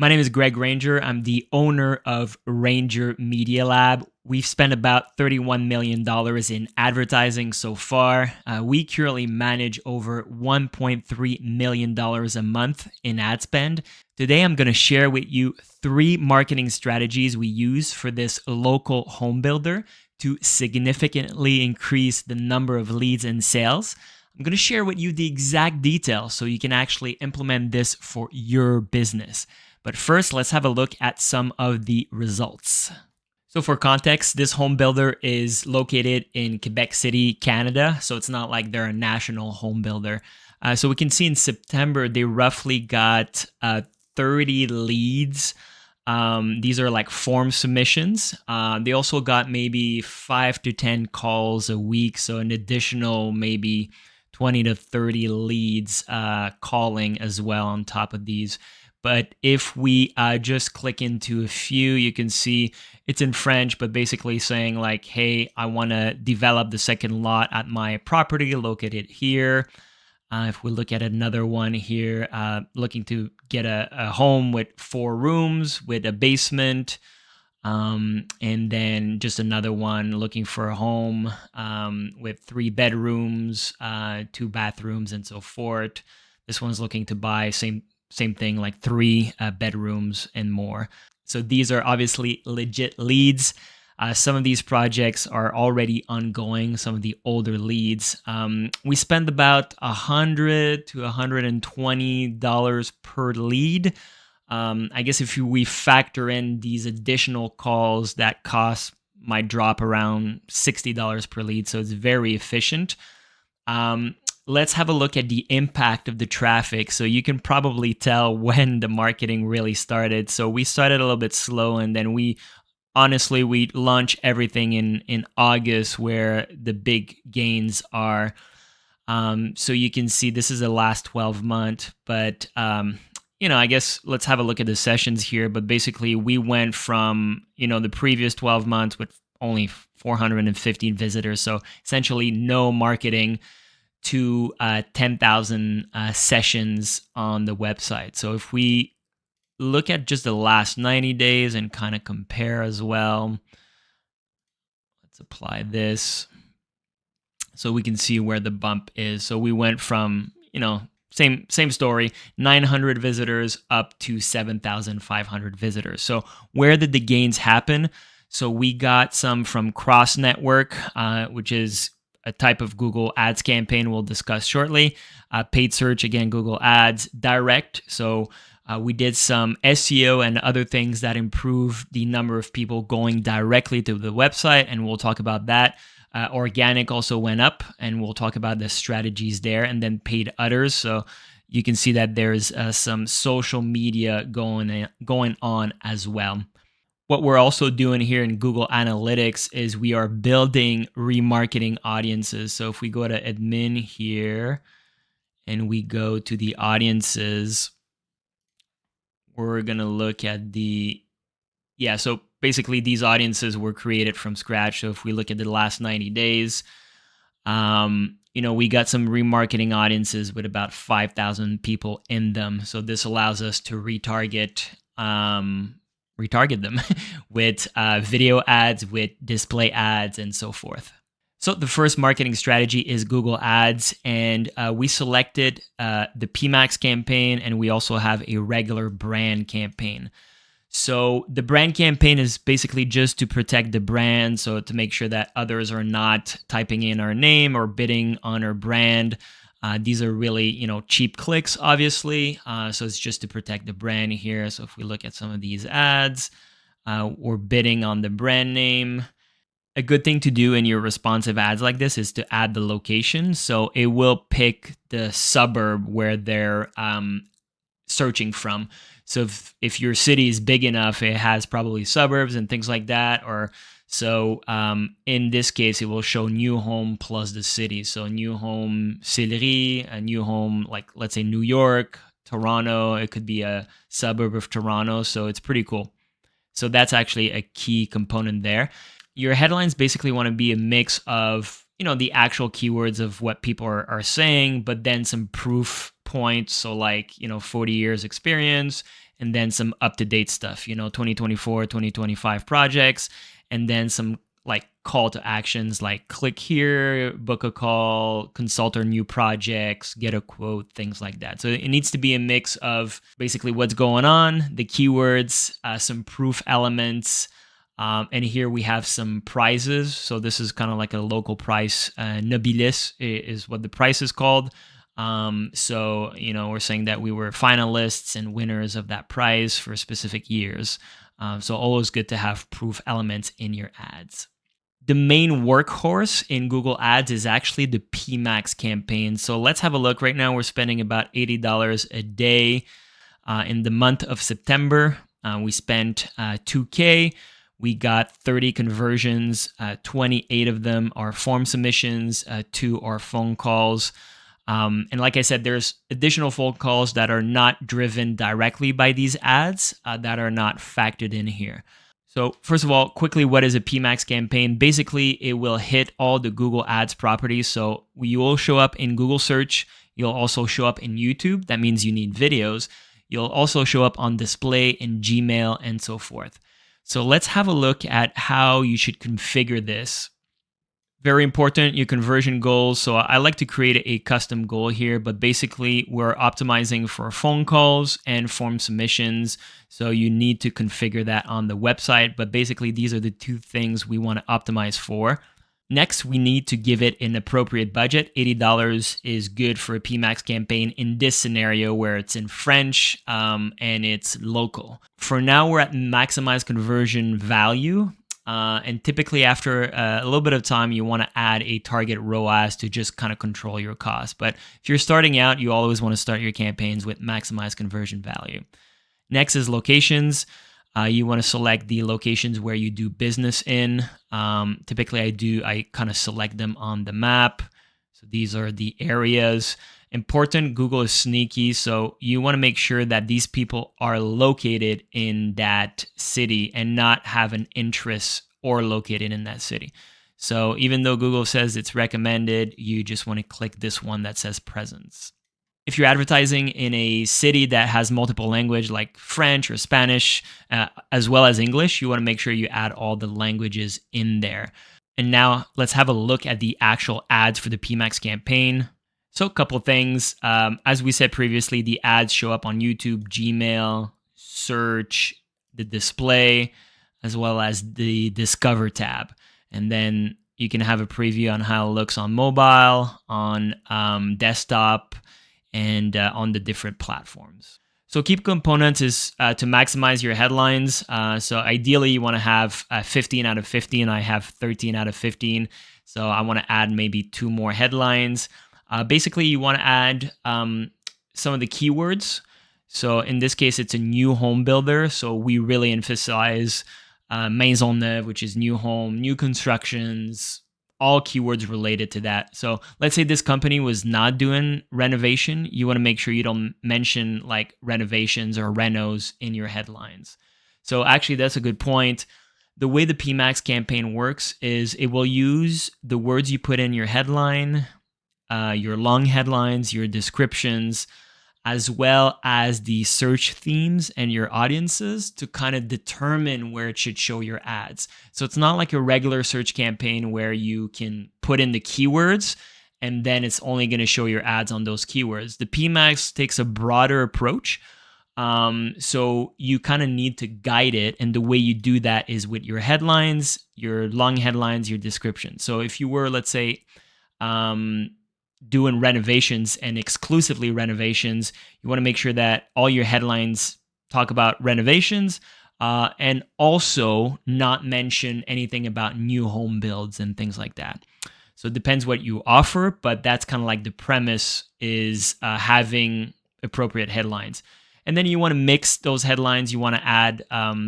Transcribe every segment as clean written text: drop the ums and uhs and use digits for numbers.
My name is Greg Ranger. I'm the owner of Ranger MediaLab. We've spent about $31 million in advertising so far. We currently manage over $1.3 million a month in ad spend. Today, I'm going to share with you 3 marketing strategies we use for this local home builder to significantly increase the number of leads and sales. I'm going to share with you the exact details so you can actually implement this for your business. But first, let's have a look at some of the results. So for context, this home builder is located in Quebec City, Canada. So it's not like they're a national home builder. So we can see in September, they roughly got 30 leads. These are like form submissions. They also got maybe 5 to 10 calls a week. So an additional maybe 20 to 30 leads calling as well on top of these. But if we just click into a few, you can see it's in French, but basically saying like, hey, I want to develop the second lot at my property located here. If we look at another one here, looking to get a home with 4 rooms with a basement. And then just another one looking for a home with 3 bedrooms, 2 bathrooms, and so forth. This one's looking to buy same thing, like 3 bedrooms and more. So these are obviously legit leads. Some of these projects are already ongoing, some of the older leads. We spend about $100 to $120 per lead. I guess if we factor in these additional calls, that cost might drop around $60 per lead. So it's very efficient. Let's have a look at the impact of the traffic. So you can probably tell when the marketing really started. So we started a little bit slow, and then we launch everything in August where the big gains are. So you can see this is the last 12 months, but I guess let's have a look at the sessions here. But basically we went from, the previous 12 months with only 415 visitors. So essentially no marketing to 10,000 sessions on the website. So if we look at just the last 90 days and kind of compare as well, let's apply this so we can see where the bump is. So we went from, same story, 900 visitors up to 7,500 visitors. So where did the gains happen? So we got some from cross network, which is a type of Google Ads campaign we'll discuss shortly. Paid search, again, Google Ads. Direct, so we did some SEO and other things that improve the number of people going directly to the website, and we'll talk about that. Organic also went up, and we'll talk about the strategies there. And then paid others, so you can see that there's some social media going on as well. What we're also doing here in Google Analytics is we are building remarketing audiences. So if we go to admin here and we go to the audiences, we're going to look at so basically these audiences were created from scratch. So if we look at the last 90 days, we got some remarketing audiences with about 5,000 people in them. So this allows us to retarget them with video ads, with display ads, and so forth. So the first marketing strategy is Google Ads, and we selected the Pmax campaign, and we also have a regular brand campaign. So the brand campaign is basically just to protect the brand, so to make sure that others are not typing in our name or bidding on our brand. These are really, cheap clicks, obviously. So it's just to protect the brand here. So if we look at some of these ads, we're bidding on the brand name. A good thing to do in your responsive ads like this is to add the location. So it will pick the suburb where they're searching from. So if your city is big enough, it has probably suburbs and things like that. So in this case, it will show new home plus the city. So new home, Sillery, a new home, like let's say New York, Toronto. It could be a suburb of Toronto. So it's pretty cool. So that's actually a key component there. Your headlines basically want to be a mix of, the actual keywords of what people are saying, but then some proof points. So like, 40 years experience and then some up-to-date stuff, 2024, 2025 projects, and then some like call to actions like click here, book a call, consult our new projects, get a quote, things like that. So it needs to be a mix of basically what's going on, the keywords, some proof elements, and here we have some prizes. So this is kind of like a local price. Nobilis is what the price is called. So, we're saying that we were finalists and winners of that prize for specific years. So always good to have proof elements in your ads. The main workhorse in Google Ads is actually the Pmax campaign. So let's have a look. Right now, we're spending about $80 a day. In the month of September, we spent $2K. We got 30 conversions. 28 of them are form submissions. 2 are phone calls. And like I said, there's additional phone calls that are not driven directly by these ads that are not factored in here. So first of all, quickly, what is a Pmax campaign? Basically, it will hit all the Google Ads properties. So you will show up in Google search. You'll also show up in YouTube. That means you need videos. You'll also show up on display in Gmail and so forth. So let's have a look at how you should configure this. Very important, your conversion goals. So I like to create a custom goal here, but basically we're optimizing for phone calls and form submissions. So you need to configure that on the website, but basically these are the 2 things we want to optimize for. Next, we need to give it an appropriate budget. $80 is good for a Pmax campaign in this scenario where it's in French and it's local. For now, we're at maximize conversion value. And typically after a little bit of time, you want to add a target ROAS to just kind of control your costs. But if you're starting out, you always want to start your campaigns with maximize conversion value. Next is locations. You want to select the locations where you do business in. Typically I kind of select them on the map. So these are the areas. Important, Google is sneaky, so you want to make sure that these people are located in that city and not have an interest or located in that city. So even though Google says it's recommended, you just want to click this one that says presence. If you're advertising in a city that has multiple language like French or Spanish, as well as English, you want to make sure you add all the languages in there. And now let's have a look at the actual ads for the Pmax campaign. So a couple things. As we said previously, the ads show up on YouTube, Gmail, search, the display, as well as the Discover tab. And then you can have a preview on how it looks on mobile, on desktop, and on the different platforms. So key components is to maximize your headlines. So ideally you want to have 15 out of 15. I have 13 out of 15. So I want to add maybe 2 more headlines. Basically, you want to add some of the keywords. So in this case, it's a new home builder. So we really emphasize maison neuve, which is new home, new constructions, all keywords related to that. So let's say this company was not doing renovation. You want to make sure you don't mention like renovations or renos in your headlines. So actually, that's a good point. The way the Pmax campaign works is it will use the words you put in your headline, your long headlines, your descriptions, as well as the search themes and your audiences to kind of determine where it should show your ads. So it's not like a regular search campaign where you can put in the keywords and then it's only going to show your ads on those keywords. The Pmax takes a broader approach. So you kind of need to guide it. And the way you do that is with your headlines, your long headlines, your description. So if you were, let's say, doing renovations and exclusively renovations, you want to make sure that all your headlines talk about renovations and also not mention anything about new home builds and things like that. So it depends what you offer, but that's kind of like the premise is having appropriate headlines. And then you want to mix those headlines. You want to add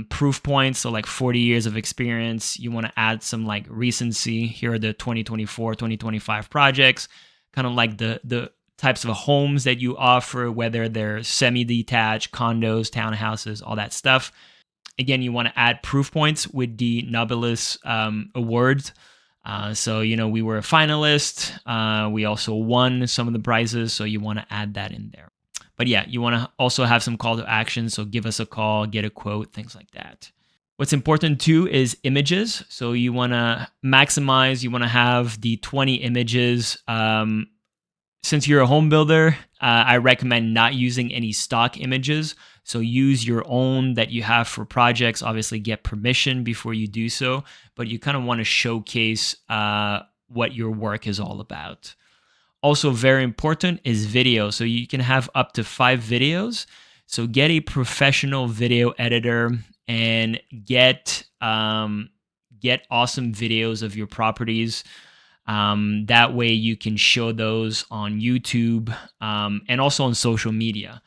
proof points, so like 40 years of experience. You want to add some like recency. Here are the 2024, 2025 projects, kind of like the types of homes that you offer, whether they're semi-detached, condos, townhouses, all that stuff. Again, you want to add proof points with the Nobilis awards. So, we were a finalist. We also won some of the prizes, so you want to add that in there. But yeah, you want to also have some call to action. So give us a call, get a quote, things like that. What's important too is images. So you want to maximize, you want to have the 20 images. Since you're a home builder, I recommend not using any stock images. So use your own that you have for projects. Obviously, get permission before you do so, but you kind of want to showcase what your work is all about. Also, very important is video. So you can have up to 5 videos. So get a professional video editor and get awesome videos of your properties. That way you can show those on YouTube and also on social media.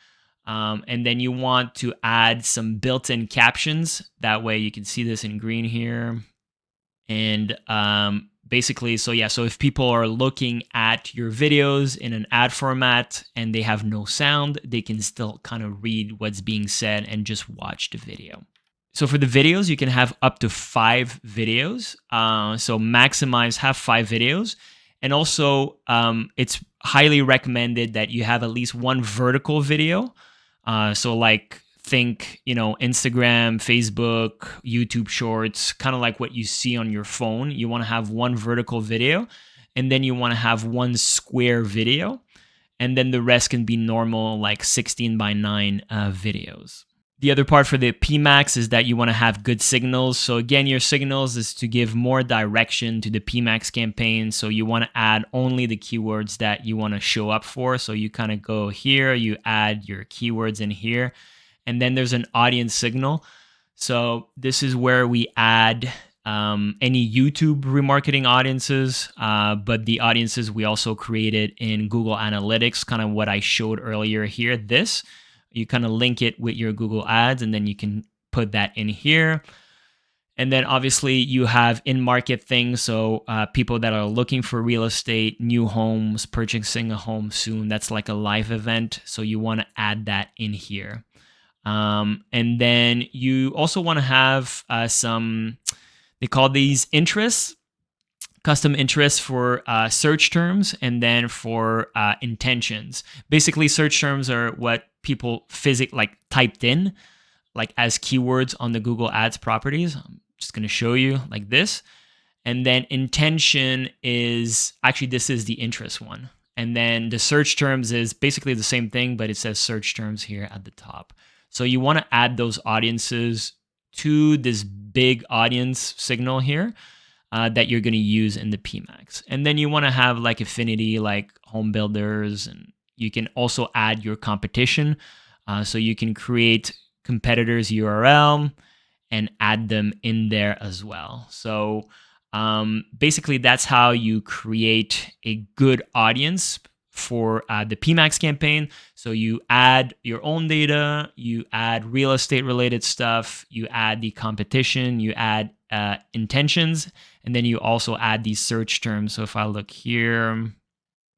And then you want to add some built-in captions. That way you can see this in green here. And basically, so if people are looking at your videos in an ad format and they have no sound, they can still kind of read what's being said and just watch the video. So for the videos, you can have up to 5 videos. So have 5 videos. And also, it's highly recommended that you have at least one vertical video. So like think, Instagram, Facebook, YouTube Shorts, kind of like what you see on your phone. You want to have one vertical video, and then you want to have one square video. And then the rest can be normal, like 16:9 videos. The other part for the Pmax is that you want to have good signals. So again, your signals is to give more direction to the Pmax campaign. So you want to add only the keywords that you want to show up for. So you kind of go here, you add your keywords in here, and then there's an audience signal. So this is where we add any YouTube remarketing audiences, but the audiences we also created in Google Analytics, kind of what I showed earlier here. You kind of link it with your Google Ads, and then you can put that in here. And then obviously you have in-market things. So people that are looking for real estate, new homes, purchasing a home soon, that's like a live event. So you want to add that in here. And then you also want to have they call these interests, custom interests for search terms, and then for intentions. Basically, search terms are what people typed in, like as keywords on the Google Ads properties. I'm just going to show you like this. And then intention is, actually this is the interest one. And then the search terms is basically the same thing, but it says search terms here at the top. So you want to add those audiences to this big audience signal here that you're going to use in the Pmax. And then you want to have like affinity, like home builders, and you can also add your competition. So you can create competitors URL and add them in there as well. So basically that's how you create a good audience for the Pmax campaign. So you add your own data, you add real estate related stuff, you add the competition, you add intentions, and then you also add these search terms. So if I look here,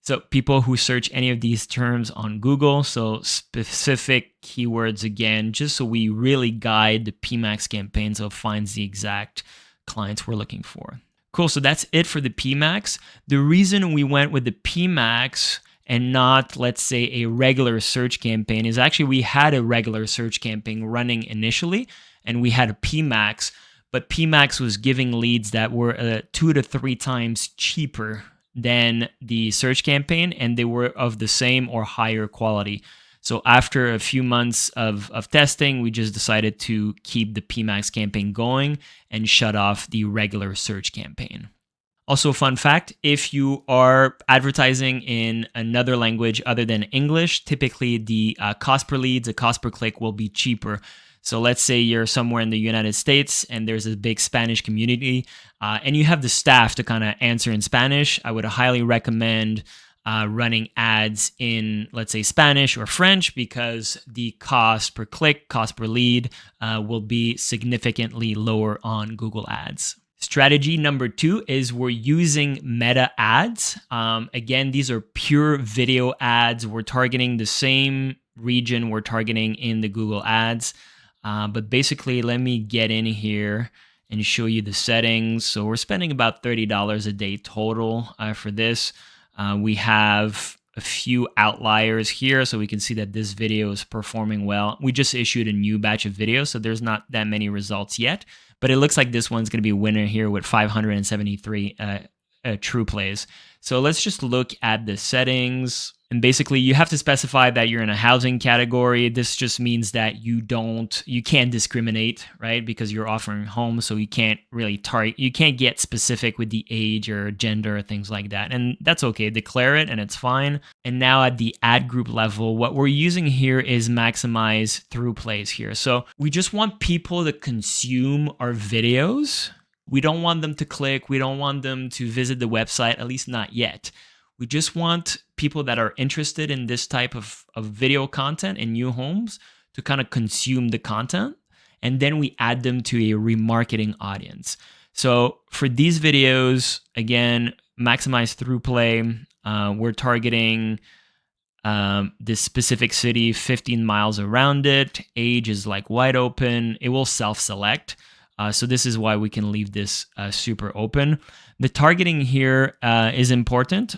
so people who search any of these terms on Google, so specific keywords again, just so we really guide the Pmax campaign so it finds the exact clients we're looking for. Cool, so that's it for the Pmax. The reason we went with the Pmax and not, let's say, a regular search campaign is actually we had a regular search campaign running initially, and we had a Pmax, but Pmax was giving leads that were 2 to 3 times cheaper than the search campaign, and they were of the same or higher quality. So after a few months of testing, we just decided to keep the Pmax campaign going and shut off the regular search campaign. Also, fun fact, if you are advertising in another language other than English, typically the cost per leads, the cost per click will be cheaper. So let's say you're somewhere in the United States and there's a big Spanish community and you have the staff to kind of answer in Spanish. I would highly recommend running ads in, let's say, Spanish or French, because the cost per click, cost per lead will be significantly lower on Google Ads. Strategy number 2 is we're using meta ads. Again, these are pure video ads. We're targeting the same region we're targeting in the Google Ads. But basically, let me get in here and show you the settings. So we're spending about $30 a day total for this. We have a few outliers here. So we can see that this video is performing well. We just issued a new batch of videos, so there's not that many results yet. But it looks like this one's going to be a winner here with 573 true plays. So let's just look at the settings. And basically, you have to specify that you're in a housing category. This just means that you can't discriminate, right? Because you're offering homes, so you can't really target, you can't get specific with the age or gender or things like that. And that's okay. Declare it and it's fine. And now at the ad group level, what we're using here is maximize through plays here. So we just want people to consume our videos. We don't want them to click. We don't want them to visit the website, at least not yet. We just want people that are interested in this type of video content in new homes to kind of consume the content. And then we add them to a remarketing audience. So for these videos, again, maximize through play. We're targeting this specific city, 15 miles around it. Age is like wide open. It will self-select. So this is why we can leave this super open. The targeting here is important.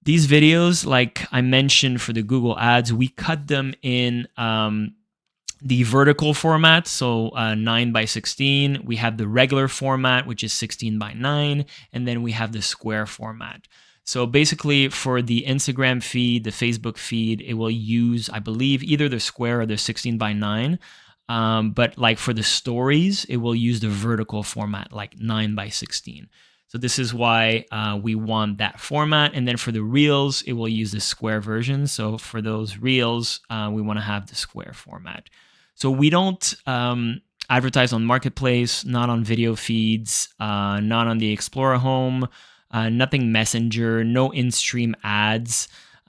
These videos, like I mentioned for the Google ads, we cut them in the vertical format, so 9:16. We have the regular format, which is 16:9, and then we have the square format. So basically for the Instagram feed, the Facebook feed, it will use, I believe, either the square or the 16:9. But like for the stories, it will use the vertical format, like 9:16. So this is why we want that format. And then for the reels, it will use the square version. So for those reels, we want to have the square format. So we don't advertise on Marketplace, not on video feeds, not on the Explorer home, nothing Messenger, no in-stream ads.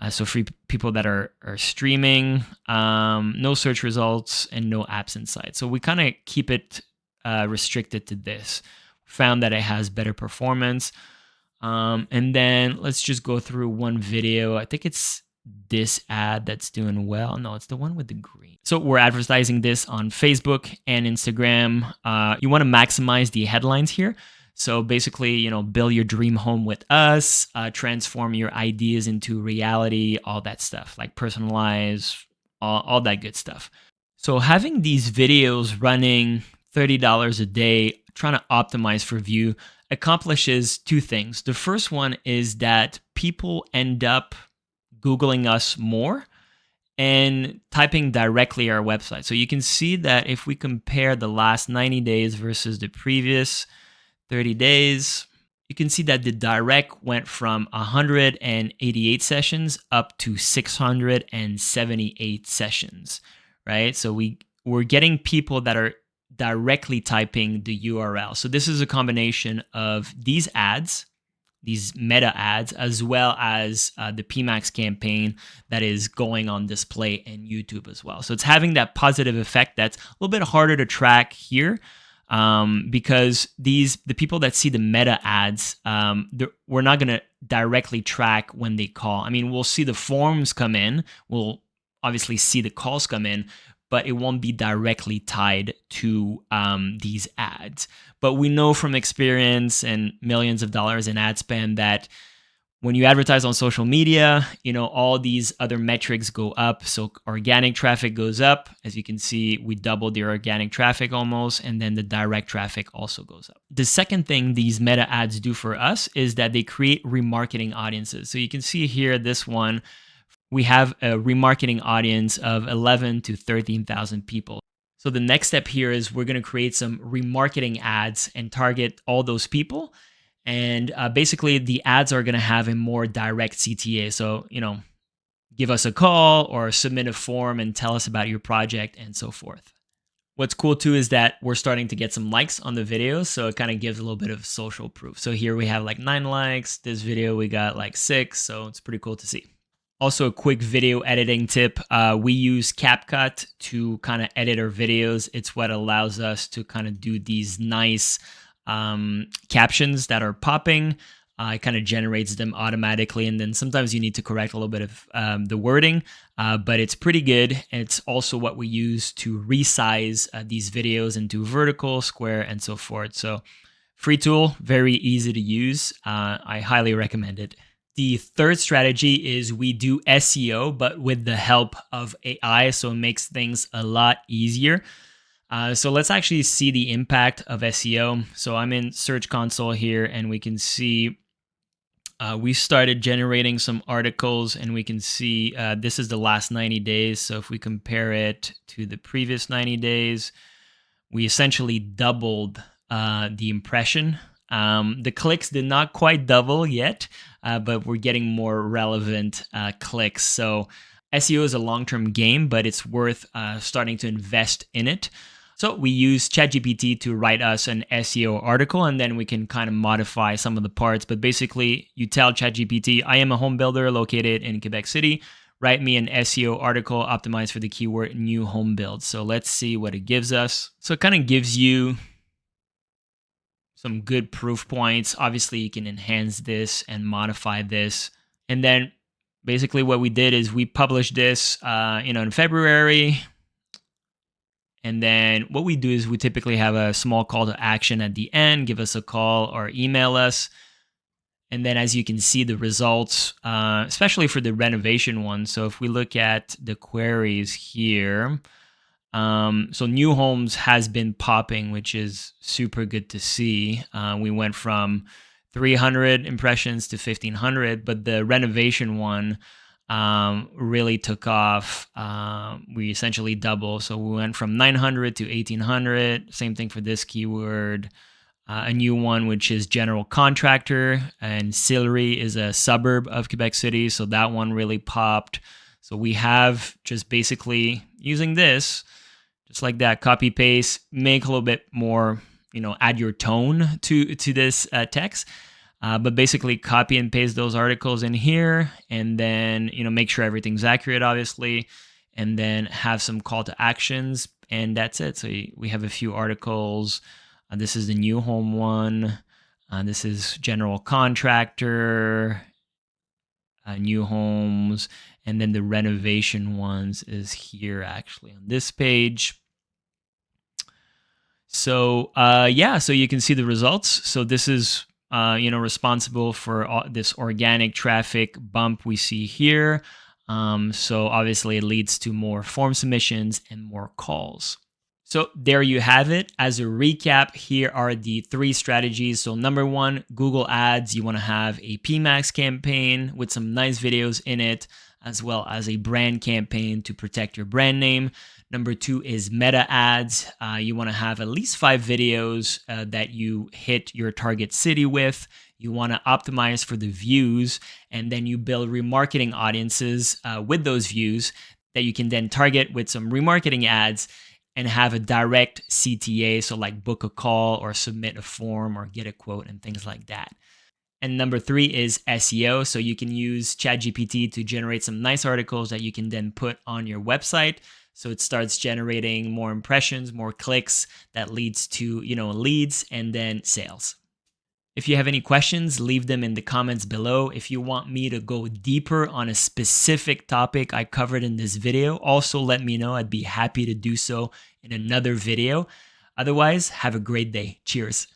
So for people that are streaming, no search results and no apps inside. So we kind of keep it restricted to this. Found that it has better performance. And then let's just go through one video. I think it's this ad that's doing well. No, it's the one with the green. So we're advertising this on Facebook and Instagram. You want to maximize the headlines here. So basically, build your dream home with us, transform your ideas into reality, all that stuff, like personalize, all that good stuff. So having these videos running $30 a day, trying to optimize for view, accomplishes two things. The first one is that people end up Googling us more and typing directly our website. So you can see that if we compare the last 90 days versus the previous 30 days, you can see that the direct went from 188 sessions up to 678 sessions, right? So we're getting people that are directly typing the URL. So this is a combination of these ads, these meta ads, as well as the Pmax campaign that is going on display in YouTube as well. So it's having that positive effect that's a little bit harder to track here. Because the people that see the meta ads, we're not going to directly track when they call. I mean, we'll see the forms come in. We'll obviously see the calls come in, but it won't be directly tied to these ads. But we know from experience and millions of dollars in ad spend that when you advertise on social media, all these other metrics go up. So organic traffic goes up. As you can see, we doubled the organic traffic almost, and then the direct traffic also goes up. The second thing these meta ads do for us is that they create remarketing audiences. So you can see here, this one, we have a remarketing audience of 11 to 13,000 people. So the next step here is we're going to create some remarketing ads and target all those people. And basically, the ads are going to have a more direct CTA. So, give us a call or submit a form and tell us about your project and so forth. What's cool too is that we're starting to get some likes on the videos. So it kind of gives a little bit of social proof. So here we have like 9 likes. This video, we got like 6. So it's pretty cool to see. Also, a quick video editing tip. We use CapCut to kind of edit our videos. It's what allows us to kind of do these nice captions that are popping. It kind of generates them automatically, and then sometimes you need to correct a little bit of the wording, but it's pretty good. It's also what we use to resize these videos into vertical, square, and so forth. So free tool, very easy to use. I highly recommend it. The third strategy is we do SEO, but with the help of AI, so it makes things a lot easier. So let's actually see the impact of SEO. So I'm in Search Console here, and we can see we started generating some articles, and we can see this is the last 90 days. So if we compare it to the previous 90 days, we essentially doubled the impression. The clicks did not quite double yet, but we're getting more relevant clicks. So SEO is a long-term game, but it's worth starting to invest in it. So we use ChatGPT to write us an SEO article, and then we can kind of modify some of the parts. But basically, you tell ChatGPT, I am a home builder located in Quebec City. Write me an SEO article optimized for the keyword new home build. So let's see what it gives us. So it kind of gives you some good proof points. Obviously, you can enhance this and modify this. And then basically what we did is we published this in February. And then what we do is we typically have a small call to action at the end. Give us a call or email us. And then as you can see the results, especially for the renovation one. So if we look at the queries here, so new homes has been popping, which is super good to see. We went from 300 impressions to 1,500, but the renovation one really took off. We essentially doubled. So we went from 900 to 1,800. Same thing for this keyword. A new one, which is general contractor, and Sillery is a suburb of Quebec City. So that one really popped. So we have just basically using this, just like that, copy paste, make a little bit more, add your tone to this text. But basically copy and paste those articles in here, and then, make sure everything's accurate, obviously, and then have some call to actions, and that's it. So we have a few articles. This is the new home one. This is general contractor, new homes, and then the renovation ones is here actually on this page. So so you can see the results. So this is responsible for this organic traffic bump we see here. So obviously it leads to more form submissions and more calls. So there you have it. As a recap, here are the 3 strategies. So number 1, Google Ads. You want to have a Pmax campaign with some nice videos in it, as well as a brand campaign to protect your brand name. Number 2 is meta ads. You want to have at least 5 videos that you hit your target city with. You want to optimize for the views, and then you build remarketing audiences with those views that you can then target with some remarketing ads and have a direct CTA, so like book a call or submit a form or get a quote and things like that. And number 3 is SEO. So you can use ChatGPT to generate some nice articles that you can then put on your website. So it starts generating more impressions, more clicks that leads to, leads and then sales. If you have any questions, leave them in the comments below. If you want me to go deeper on a specific topic I covered in this video, also let me know. I'd be happy to do so in another video. Otherwise, have a great day. Cheers.